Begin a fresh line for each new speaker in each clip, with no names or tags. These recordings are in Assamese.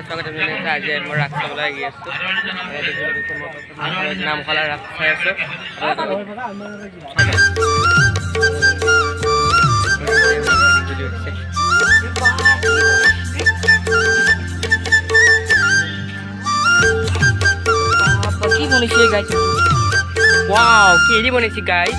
স্বাগতম জনাইছোঁ। আজি মই ৰাস চাবলৈ আহি আছোঁ। নামখলা ৰাস চাই আছোঁ। কি বনাইছে গাইজ? ৱাও, কি বনাইছে গাইজ?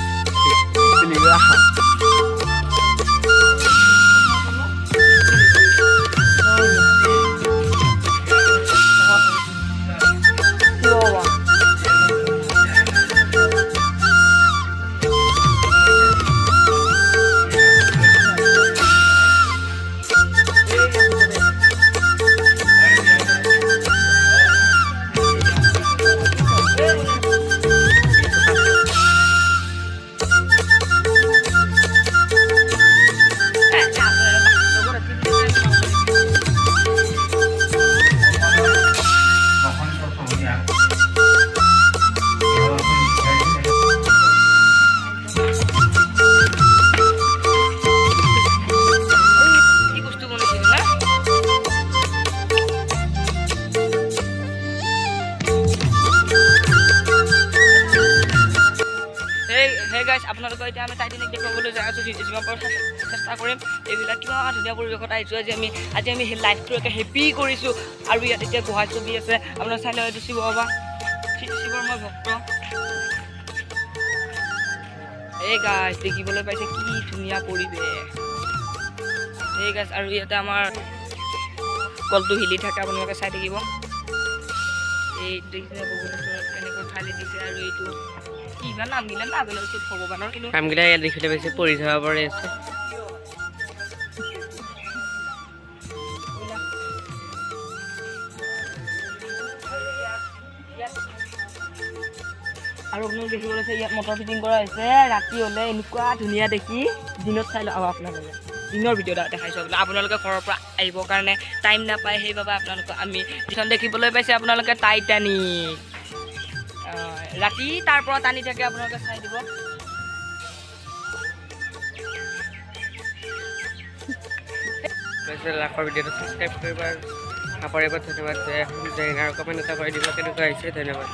হে গাইজ, আপোনালোকক এতিয়া আমি টাইটেনিক দেখুৱাবলৈ যাই আছোঁ। যিমান পাৰোঁ চেষ্টা কৰিম। এইবিলাক কিমান ধুনীয়া পৰিৱেশত আহিছোঁ। আজি আমি সেই লাইফটো একে হেপী কৰিছোঁ। আৰু ইয়াত এতিয়া গোহাঁই ছবি আছে। আপোনাৰ চাই লওক, এইটো শিৱ বাবা, শিৱৰ মই ভক্ত। এই গাইজ দেখিবলৈ পাইছে কি ধুনীয়া পৰিৱেশ। এই গাইজ, আৰু ইয়াতে আমাৰ কলটো হিলি থাকে, আপোনালোকে চাই থাকিব। এই দেখিছে ভগৱানৰ কেনেকৈ ঢালি দিছে। আৰু এইটো কিমান নামগিলা নাজানো, ভগৱানৰ কিন্তু নামগিলা ইয়াত দেখিলে বেছি পঢ়ি যাব পাৰে আছে। আৰু আপোনালোকে দেখিবলৈ আছে ইয়াত মটৰ ফিটিং কৰা হৈছে। ৰাতি হ'লে এনেকুৱা ধুনীয়া দেখি। দিনত চাই লওক আপোনালোকে, দিনৰ ভিডিঅ' দেখাইছোঁ। আপোনালোকে ঘৰৰ পৰা আহিবৰ কাৰণে টাইম নাপায়, সেইবাবে আপোনালোকক আমি যিখন দেখিবলৈ পাইছে আপোনালোকে টাইটানিক। ৰাতি তাৰ পৰা টানি থাকে, আপোনালোকে চাই দিব। লাখৰ ভিডিঅ'টো ছাবস্ক্ৰাইব কৰিব আৰু ধন্যবাদ। আৰু কমেণ্ট এটা কৰি দিব কেনেকুৱা হৈছে। ধন্যবাদ।